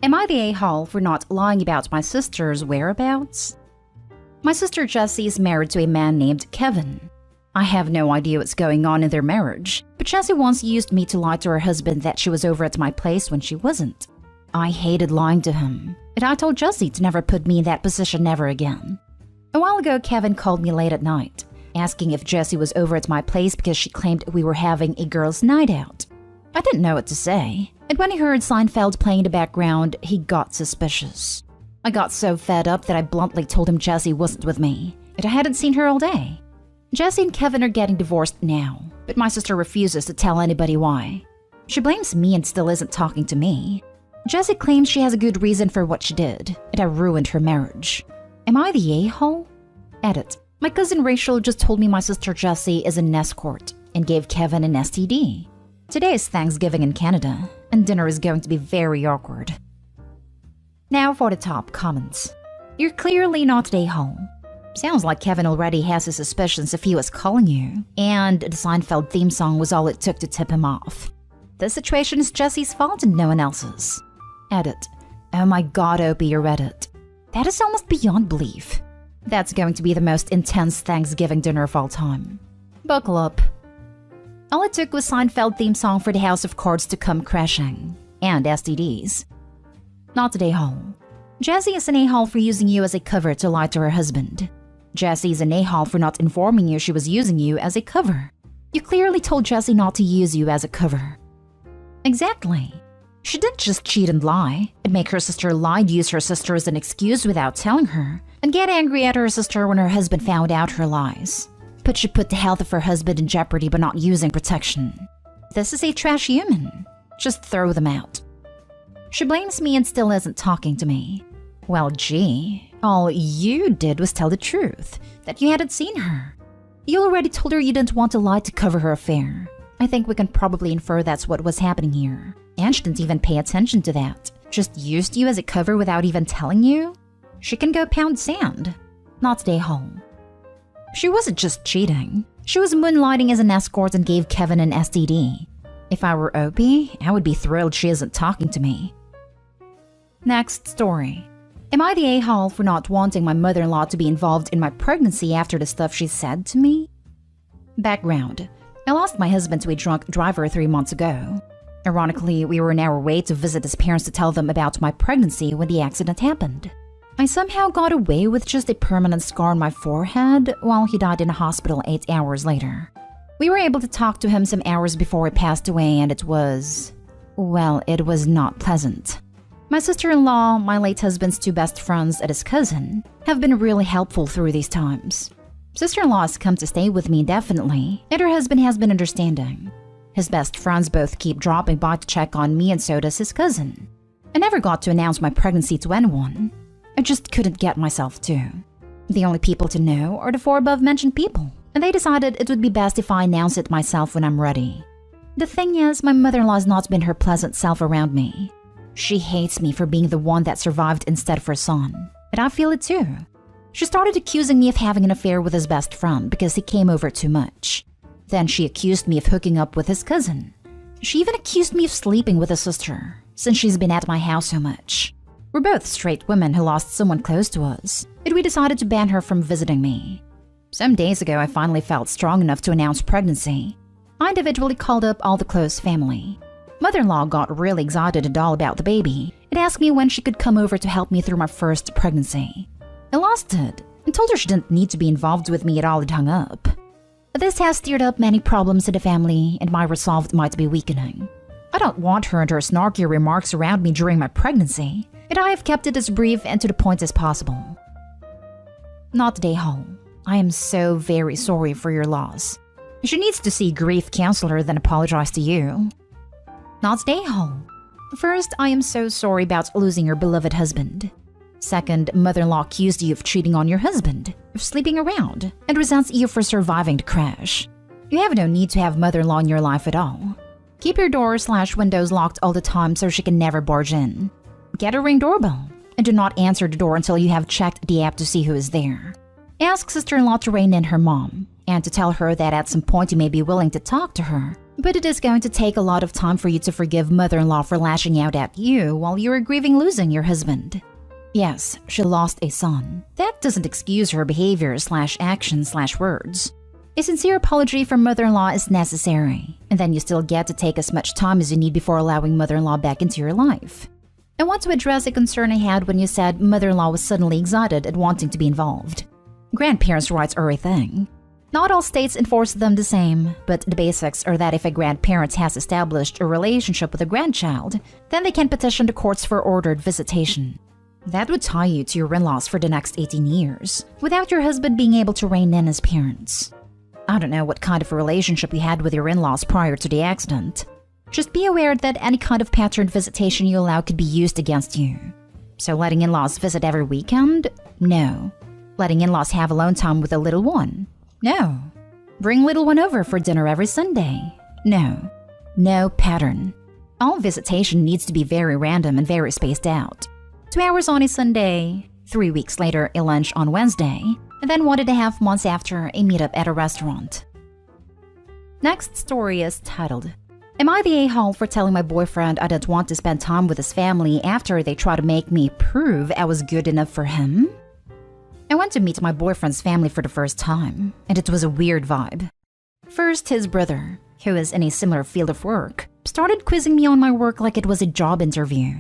Am I the a-hole for not lying about my sister's whereabouts? My sister Jessie is married to a man named Kevin. I have no idea what's going on in their marriage, but Jessie once used me to lie to her husband that she was over at my place when she wasn't. I hated lying to him, and I told Jessie to never put me in that position ever again. A while ago, Kevin called me late at night, asking if Jessie was over at my place because she claimed we were having a girls' night out. I didn't know what to say, and when he heard Seinfeld playing in the background, he got suspicious. I got so fed up that I bluntly told him Jessie wasn't with me, and I hadn't seen her all day. Jessie and Kevin are getting divorced now, but my sister refuses to tell anybody why. She blames me and still isn't talking to me. Jessie claims she has a good reason for what she did, and I ruined her marriage. Am I the a-hole? Edit. My cousin Rachel just told me my sister Jessie is an escort and gave Kevin an STD. Today is Thanksgiving in Canada, and dinner is going to be very awkward. Now for the top comments. You're clearly not the a-hole. Sounds like Kevin already has his suspicions if he was calling you, and the Seinfeld theme song was all it took to tip him off. This situation is Jessie's fault and no one else's. Edit. Oh my god, Opie, you read it. That is almost beyond belief. That's going to be the most intense Thanksgiving dinner of all time. Buckle up. All it took was Seinfeld theme song for the House of Cards to come crashing. And STDs. Not the a-hole. Jessie is an a-hole for using you as a cover to lie to her husband. Jessie is an a-hole for not informing you she was using you as a cover. You clearly told Jessie not to use you as a cover. Exactly. She didn't just cheat and lie, and make her sister lie and use her sister as an excuse without telling her, and get angry at her sister when her husband found out her lies. But she put the health of her husband in jeopardy by not using protection. This is a trash human. Just throw them out. She blames me and still isn't talking to me. Well, gee, all you did was tell the truth, that you hadn't seen her. You already told her you didn't want to lie to cover her affair. I think we can probably infer that's what was happening here. And she didn't even pay attention to that. Just used you as a cover without even telling you? She can go pound sand. Not the a-hole. She wasn't just cheating. She was moonlighting as an escort and gave Kevin an STD. If I were Opie, I would be thrilled she isn't talking to me. Next story. Am I the a-hole for not wanting my mother-in-law to be involved in my pregnancy after the stuff she said to me? Background. I lost my husband to a drunk driver 3 months ago. Ironically, we were on our way to visit his parents to tell them about my pregnancy when the accident happened. I somehow got away with just a permanent scar on my forehead while he died in a hospital 8 hours later. We were able to talk to him some hours before he passed away, and it was not pleasant. My sister-in-law, my late husband's 2 best friends, and his cousin have been really helpful through these times. Sister-in-law has come to stay with me indefinitely, and her husband has been understanding. His best friends both keep dropping by to check on me, and so does his cousin. I never got to announce my pregnancy to anyone. I just couldn't get myself to. The only people to know are the 4 above-mentioned people, and they decided it would be best if I announce it myself when I'm ready. The thing is, my mother-in-law has not been her pleasant self around me. She hates me for being the one that survived instead of her son, and I feel it too. She started accusing me of having an affair with his best friend because he came over too much. Then she accused me of hooking up with his cousin. She even accused me of sleeping with his sister, since she's been at my house so much. We're both straight women who lost someone close to us, and we decided to ban her from visiting me. Some days ago, I finally felt strong enough to announce pregnancy. I individually called up all the close family. Mother-in-law got really excited and all about the baby and asked me when she could come over to help me through my first pregnancy. I lost it and told her she didn't need to be involved with me at all and hung up. This has stirred up many problems in the family, and my resolve might be weakening. I don't want her and her snarky remarks around me during my pregnancy, and I have kept it as brief and to the point as possible. Not the a-hole. I am so very sorry for your loss. She needs to see a grief counselor, then apologize to you. Not the a-hole. First, I am so sorry about losing your beloved husband. Second, mother-in-law accused you of cheating on your husband, of sleeping around, and resents you for surviving the crash. You have no need to have mother-in-law in your life at all. Keep your doors/windows locked all the time so she can never barge in. Get a Ring doorbell, and do not answer the door until you have checked the app to see who is there. Ask sister-in-law to rein in her mom, and to tell her that at some point you may be willing to talk to her, But it is going to take a lot of time for you to forgive mother-in-law for lashing out at you while you are grieving losing your husband. Yes, she lost a son. That doesn't excuse her behavior/actions/words. A sincere apology from mother-in-law is necessary, and then you still get to take as much time as you need before allowing mother-in-law back into your life. I want to address a concern I had when you said mother-in-law was suddenly excited and wanting to be involved. Grandparents' rights are a thing. Not all states enforce them the same, but the basics are that if a grandparent has established a relationship with a grandchild, then they can petition the courts for ordered visitation. That would tie you to your in-laws for the next 18 years, without your husband being able to rein in as parents. I don't know what kind of a relationship you had with your in-laws prior to the accident. Just be aware that any kind of pattern visitation you allow could be used against you. So letting in-laws visit every weekend? No. Letting in-laws have alone time with the little one? No. Bring little one over for dinner every Sunday? No. No pattern. All visitation needs to be very random and very spaced out. 2 hours on a Sunday, 3 weeks later a lunch on Wednesday, and then 1.5 months after a meetup at a restaurant. Next story is titled, Am I the a-hole for telling my boyfriend I didn't want to spend time with his family after they tried to make me prove I was good enough for him? I went to meet my boyfriend's family for the first time, and it was a weird vibe. First, his brother, who is in a similar field of work, started quizzing me on my work like it was a job interview.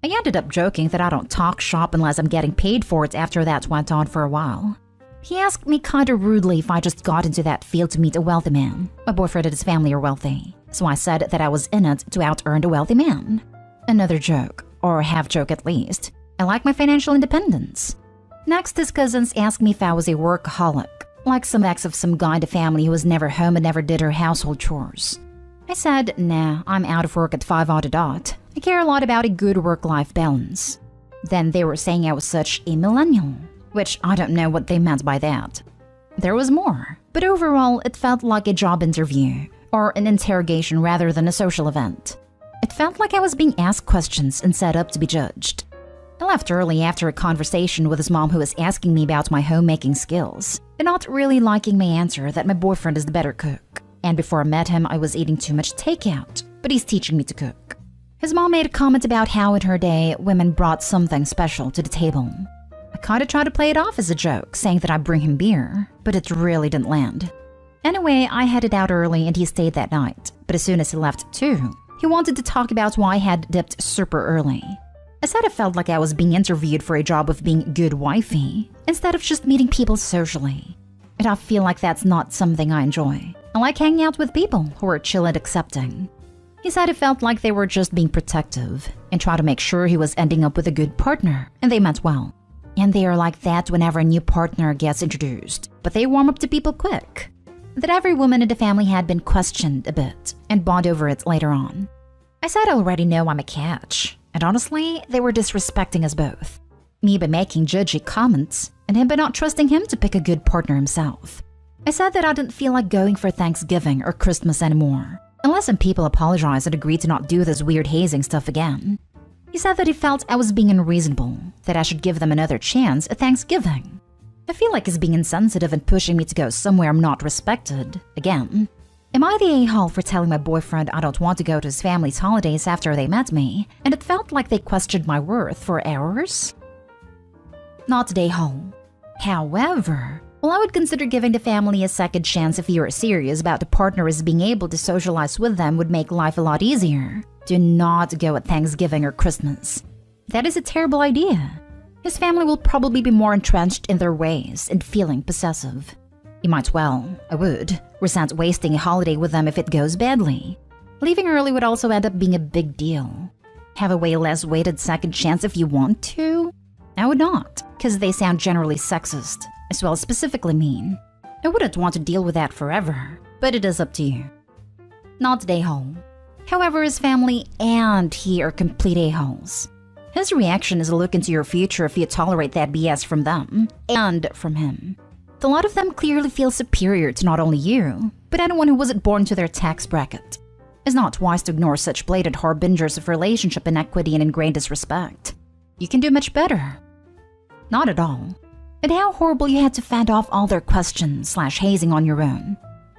I ended up joking that I don't talk shop unless I'm getting paid for it after that went on for a while. He asked me kinda rudely if I just got into that field to meet a wealthy man. My boyfriend and his family are wealthy, so I said that I was in it to out-earn the wealthy man. Another joke, or half-joke at least. I like my financial independence. Next, his cousins asked me if I was a workaholic, like some ex of some guy in the family who was never home and never did her household chores. I said, nah, I'm out of work at 5 on the dot. I care a lot about a good work-life balance. Then they were saying I was such a millennial, which I don't know what they meant by that. There was more, but overall it felt like a job interview, or an interrogation rather than a social event. It felt like I was being asked questions and set up to be judged. I left early after a conversation with his mom who was asking me about my homemaking skills, and not really liking my answer that my boyfriend is the better cook. And before I met him, I was eating too much takeout, but he's teaching me to cook. His mom made a comment about how in her day, women brought something special to the table. I kinda tried to play it off as a joke, saying that I'd bring him beer, but it really didn't land. Anyway, I headed out early and he stayed that night, but as soon as he left too, he wanted to talk about why I had dipped super early. I said I felt like I was being interviewed for a job of being good wifey, instead of just meeting people socially. And I feel like that's not something I enjoy. I like hanging out with people who are chill and accepting. He said it felt like they were just being protective and tried to make sure he was ending up with a good partner, and they meant well. And they are like that whenever a new partner gets introduced, but they warm up to people quick. That every woman in the family had been questioned a bit and bond over it later on. I said I already know I'm a catch, and honestly, they were disrespecting us both. Me by making judgy comments, and him by not trusting him to pick a good partner himself. I said that I didn't feel like going for Thanksgiving or Christmas anymore, unless some people apologized and agreed to not do this weird hazing stuff again. He said that he felt I was being unreasonable, that I should give them another chance at Thanksgiving. I feel like he's being insensitive and pushing me to go somewhere I'm not respected, again. Am I the a-hole for telling my boyfriend I don't want to go to his family's holidays after they met me, and it felt like they questioned my worth for hours? Not the a-hole. However, well, I would consider giving the family a second chance if you are serious about the partner as being able to socialize with them would make life a lot easier. Do not go at Thanksgiving or Christmas. That is a terrible idea. His family will probably be more entrenched in their ways and feeling possessive. You might well, I would, resent wasting a holiday with them if it goes badly. Leaving early would also end up being a big deal. Have a way less weighted second chance if you want to? I would not, because they sound generally sexist, as well as specifically mean. I wouldn't want to deal with that forever, but it is up to you. Not the a-hole. However, his family and he are complete a-holes. His reaction is a look into your future if you tolerate that BS from them, and from him. A lot of them clearly feel superior to not only you, but anyone who wasn't born to their tax bracket. It's not wise to ignore such blatant harbingers of relationship inequity and ingrained disrespect. You can do much better. Not at all. And how horrible you had to fend off all their questions/hazing on your own.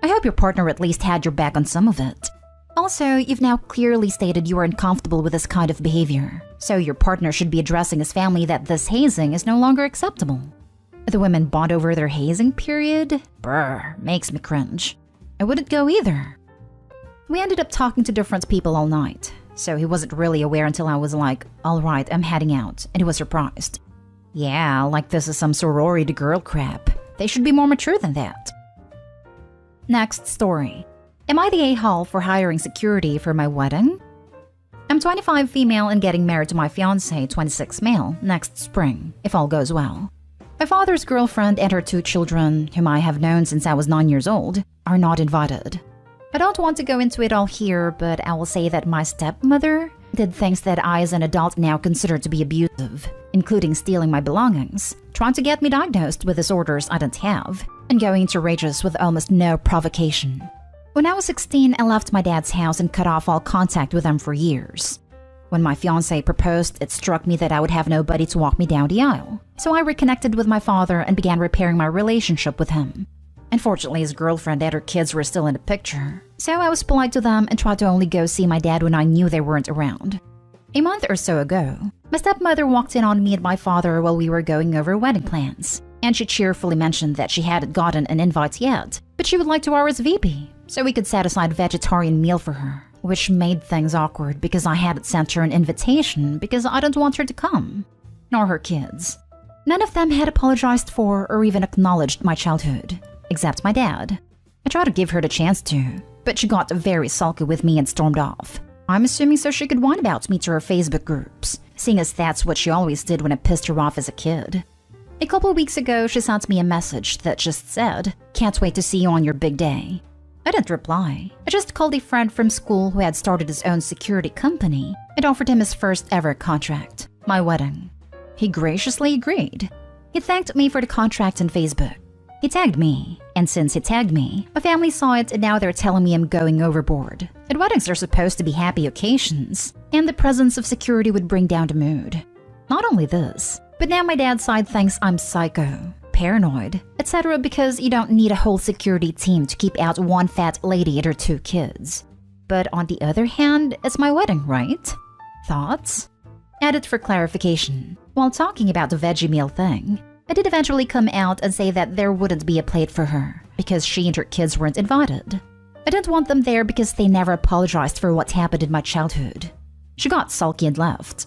I hope your partner at least had your back on some of it. Also, you've now clearly stated you are uncomfortable with this kind of behavior, so your partner should be addressing his family that this hazing is no longer acceptable. The women bond over their hazing period? Brr, makes me cringe. I wouldn't go either. We ended up talking to different people all night, so he wasn't really aware until I was like, alright, I'm heading out, and he was surprised. Yeah, like this is some sorority girl crap. They should be more mature than that. Next story. Am I the a-hole for hiring security for my wedding? I'm 25 female and getting married to my fiancé, 26 male, next spring, if all goes well. My father's girlfriend and her 2 children, whom I have known since I was 9 years old, are not invited. I don't want to go into it all here, but I will say that my stepmother did things that I as an adult now consider to be abusive, including stealing my belongings, trying to get me diagnosed with disorders I didn't have, and going into rages with almost no provocation. When I was 16, I left my dad's house and cut off all contact with him for years. When my fiancé proposed, it struck me that I would have nobody to walk me down the aisle, so I reconnected with my father and began repairing my relationship with him. Unfortunately, his girlfriend and her kids were still in the picture, so I was polite to them and tried to only go see my dad when I knew they weren't around. A month or so ago, my stepmother walked in on me and my father while we were going over wedding plans, and she cheerfully mentioned that she hadn't gotten an invite yet, but she would like to RSVP, so we could set aside a vegetarian meal for her, which made things awkward because I hadn't sent her an invitation because I didn't want her to come, nor her kids. None of them had apologized for or even acknowledged my childhood, except my dad. I tried to give her the chance to, but she got very sulky with me and stormed off. I'm assuming so she could whine about me to her Facebook groups, seeing as that's what she always did when I pissed her off as a kid. A couple weeks ago, she sent me a message that just said, "Can't wait to see you on your big day." I didn't reply. I just called a friend from school who had started his own security company and offered him his first ever contract, my wedding. He graciously agreed. He thanked me for the contract on Facebook. He tagged me, and since he tagged me, my family saw it and now they're telling me I'm going overboard. And weddings are supposed to be happy occasions, and the presence of security would bring down the mood. Not only this, but now my dad's side thinks I'm psycho, paranoid, etc. because you don't need a whole security team to keep out one fat lady and her 2 kids. But on the other hand, it's my wedding, right? Thoughts? Added for clarification, while talking about the veggie meal thing, I did eventually come out and say that there wouldn't be a plate for her because she and her kids weren't invited. I didn't want them there because they never apologized for what happened in my childhood. She got sulky and left.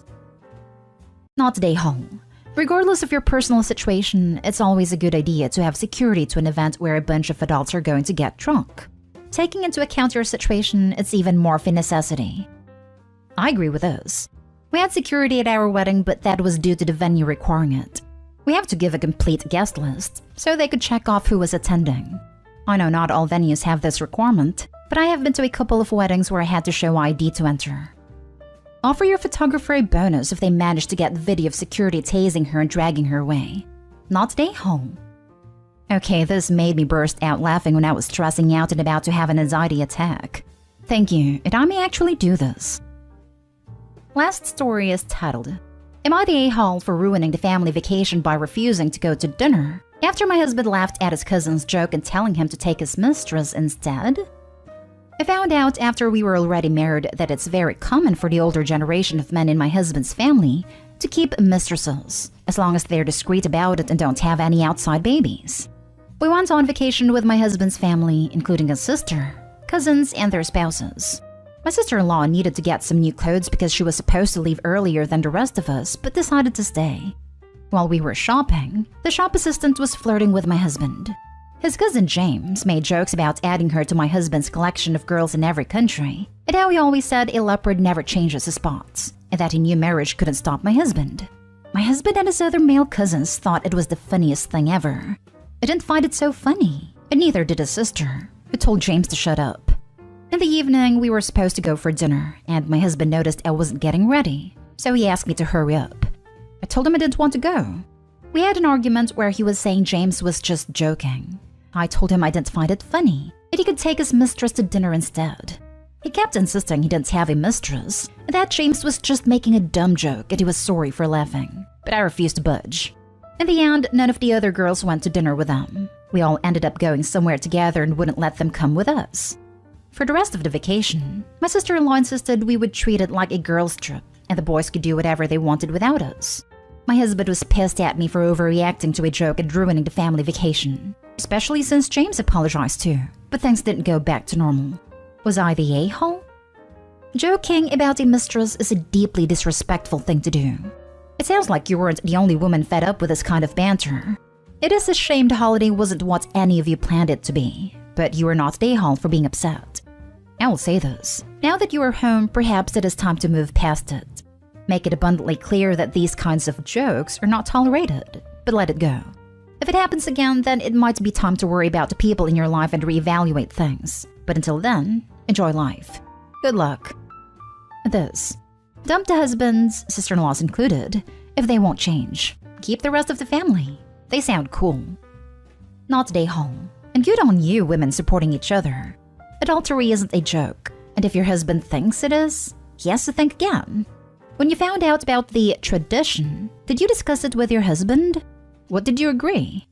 Not today, home. Regardless of your personal situation, it's always a good idea to have security to an event where a bunch of adults are going to get drunk. Taking into account your situation, it's even more of a necessity. I agree with this. We had security at our wedding, but that was due to the venue requiring it. We have to give a complete guest list, so they could check off who was attending. I know not all venues have this requirement, but I have been to a couple of weddings where I had to show ID to enter. Offer your photographer a bonus if they manage to get video of security tasing her and dragging her away. Not today, home. Okay, this made me burst out laughing when I was stressing out and about to have an anxiety attack. Thank you, and I may actually do this. Last story is titled, Am I the a-hole for ruining the family vacation by refusing to go to dinner after my husband laughed at his cousin's joke and telling him to take his mistress instead? I found out after we were already married that it's very common for the older generation of men in my husband's family to keep mistresses, as long as they're discreet about it and don't have any outside babies. We went on vacation with my husband's family, including his sister, cousins, and their spouses. My sister-in-law needed to get some new clothes because she was supposed to leave earlier than the rest of us, but decided to stay. While we were shopping, the shop assistant was flirting with my husband. His cousin James made jokes about adding her to my husband's collection of girls in every country, and how he always said a leopard never changes his spots, and that a new marriage couldn't stop my husband. My husband and his other male cousins thought it was the funniest thing ever. I didn't find it so funny, and neither did his sister, who told James to shut up. In the evening, we were supposed to go for dinner, and my husband noticed I wasn't getting ready, so he asked me to hurry up. I told him I didn't want to go. We had an argument where he was saying James was just joking. I told him I didn't find it funny, and he could take his mistress to dinner instead. He kept insisting he didn't have a mistress, and that James was just making a dumb joke and he was sorry for laughing, but I refused to budge. In the end, none of the other girls went to dinner with them. We all ended up going somewhere together and wouldn't let them come with us. For the rest of the vacation, my sister-in-law insisted we would treat it like a girls' trip, and the boys could do whatever they wanted without us. My husband was pissed at me for overreacting to a joke and ruining the family vacation, especially since James apologized too, but things didn't go back to normal. Was I the a-hole? Joking about a mistress is a deeply disrespectful thing to do. It sounds like you weren't the only woman fed up with this kind of banter. It is a shame the holiday wasn't what any of you planned it to be, but you are not the a-hole for being upset. I will say this, now that you are home, perhaps it is time to move past it. Make it abundantly clear that these kinds of jokes are not tolerated, but let it go. If it happens again, then it might be time to worry about the people in your life and reevaluate things. But until then, enjoy life. Good luck. This. Dump the husbands, sister-in-laws included, if they won't change. Keep the rest of the family. They sound cool. Not day home. And good on you women supporting each other. Adultery isn't a joke, and if your husband thinks it is, he has to think again. When you found out about the tradition, did you discuss it with your husband? What did you agree?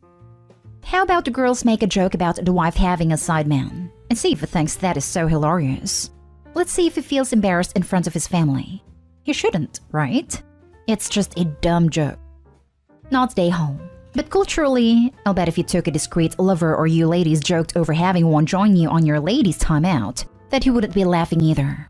How about the girls make a joke about the wife having a sideman, and see if he thinks that is so hilarious. Let's see if he feels embarrassed in front of his family. He shouldn't, right? It's just a dumb joke. Not day home. But culturally, I'll bet if you took a discreet lover or you ladies joked over having one join you on your ladies' time out, that he wouldn't be laughing either.